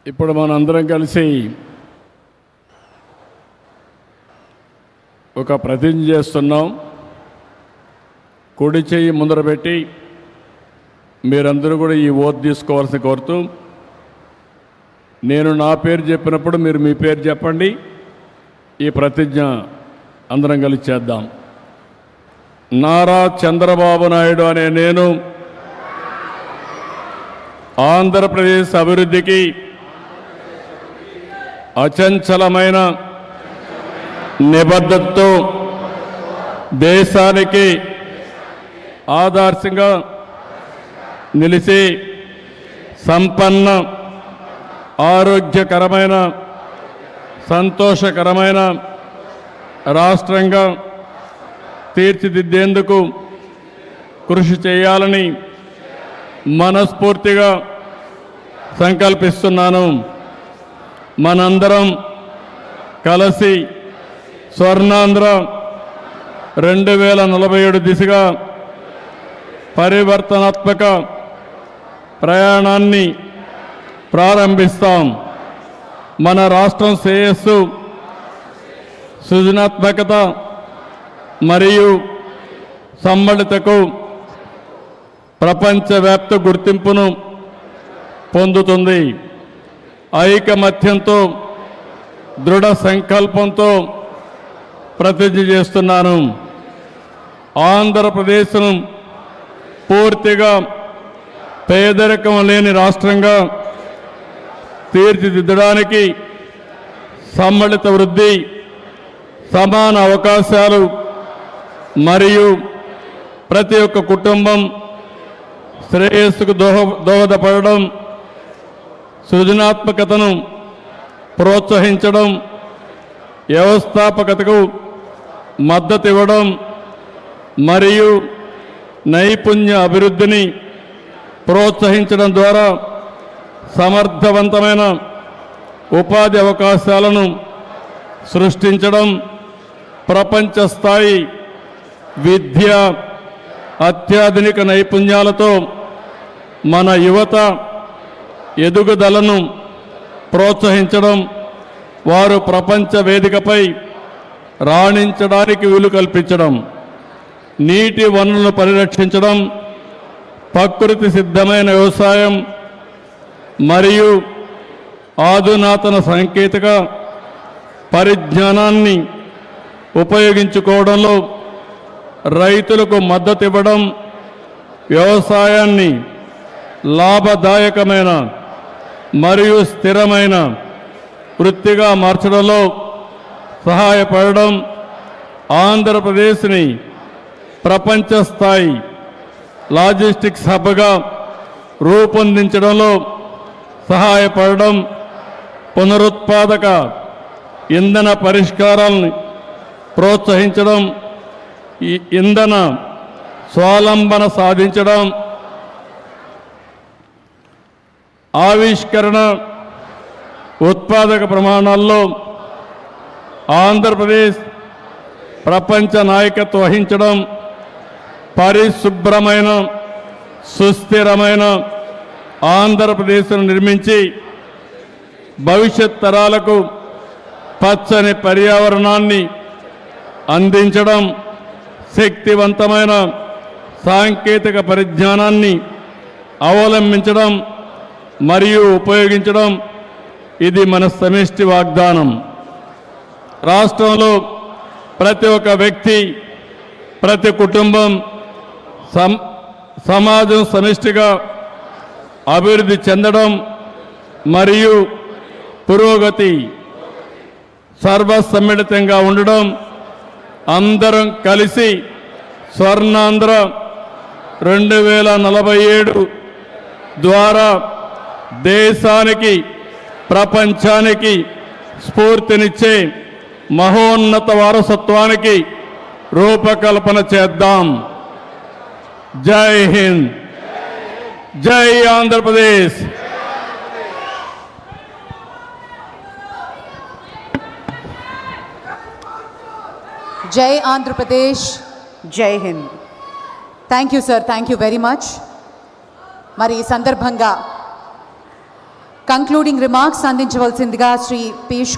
ఇప్పుడు మనందరం కలిసి ఒక ప్రతిజ్ఞ చేస్తున్నాం. కుడి చెయ్యి ముందర పెట్టి మీరందరూ కూడా ఈ ఓత్ తీసుకోవాల్సి కోరుతూ, నేను నా పేరు చెప్పినప్పుడు మీరు మీ పేరు చెప్పండి. ఈ ప్రతిజ్ఞ అందరం కలిసి చేద్దాం. నారా చంద్రబాబు నాయుడు అనే నేను ఆంధ్రప్రదేశ్ అభివృద్ధికి అచంచలమైన నిబద్ధతతో దేశానికి ఆదర్శంగా నిలిచి సంపన్న, ఆరోగ్యకరమైన, సంతోషకరమైన రాష్ట్రంగా తీర్చిదిద్దేందుకు కృషి చేయాలని మనస్ఫూర్తిగా సంకల్పిస్తున్నాను. మనందరం కలిసి స్వర్ణాంధ్ర 2047 దిశగా పరివర్తనాత్మక ప్రయాణాన్ని ప్రారంభిస్తాం. మన రాష్ట్రం శ్రేయస్సు, సృజనాత్మకత మరియు సమ్మళతకు ప్రపంచవ్యాప్త గుర్తింపును పొందుతుంది. ఐకమత్యంతో, దృఢ సంకల్పంతో ప్రతిజ్ఞ చేస్తున్నాను. ఆంధ్రప్రదేశ్ను పూర్తిగా పేదరికం లేని రాష్ట్రంగా తీర్చిదిద్దడానికి సమ్మిళిత వృద్ధి, సమాన అవకాశాలు మరియు ప్రతి ఒక్క కుటుంబం శ్రేయస్సుకు దోహదపడడం, సృజనాత్మకతను ప్రోత్సహించడం, వ్యవస్థాపకతకు మద్దతు ఇవ్వడం మరియు నైపుణ్య అభివృద్ధిని ప్రోత్సహించడం ద్వారా సమర్థవంతమైన ఉపాధి అవకాశాలను సృష్టించడం, ప్రపంచ స్థాయి విద్య, అత్యాధునిక నైపుణ్యాలతో మన యువత ఎదుగుదలను ప్రోత్సహించడం, వారు ప్రపంచ వేదికపై రాణించడానికి వీలు కల్పించడం, నీటి వనరులను పరిరక్షించడం, ప్రకృతి సిద్ధమైన వ్యవసాయం మరియు ఆధునాతన సాంకేతిక పరిజ్ఞానాన్ని ఉపయోగించుకోవడంలో రైతులకు మద్దతు ఇవ్వడం, వ్యవసాయాన్ని లాభదాయకమైన మరియు స్థిరమైన వృత్తిగా మార్చడంలో సహాయపడడం, ఆంధ్రప్రదేశ్ని ప్రపంచ స్థాయి లాజిస్టిక్స్ హబ్గా రూపొందించడంలో సహాయపడడం, పునరుత్పాదక ఇంధన పరిష్కారాలను ప్రోత్సహించడం, ఈ ఇంధన స్వావలంబన సాధించడం, ఆవిష్కరణ, ఉత్పాదక ప్రమాణాల్లో ఆంధ్రప్రదేశ్ ప్రపంచ నాయకత్వం వహించడం, పరిశుభ్రమైన, సుస్థిరమైన ఆంధ్రప్రదేశ్ను నిర్మించి భవిష్యత్ తరాలకు పచ్చని పర్యావరణాన్ని అందించడం, శక్తివంతమైన సాంకేతిక పరిజ్ఞానాన్ని అవలంబించడం మరియు ఉపయోగించడం, ఇది మన సమిష్టి వాగ్దానం. రాష్ట్రంలో ప్రతి ఒక్క వ్యక్తి, ప్రతి కుటుంబం, సమాజం సమిష్టిగా అభివృద్ధి చెందడం మరియు పురోగతి సర్వసమ్మిళితంగా ఉండడం, అందరం కలిసి స్వర్ణాంధ్ర 2047 ద్వారా దేశానికి, ప్రపంచానికి స్ఫూర్తినిచ్చే మహోన్నత వారసత్వానికి రూపకల్పన చేద్దాం. జై హింద్, జై ఆంధ్రప్రదేశ్. జై ఆంధ్రప్రదేశ్, జై Hind. Thank you sir, thank you very much. మరి ఈ సందర్భంగా కంక్లూడింగ్ రిమార్క్స్ అందించవలసిందిగా శ్రీ పీయూష్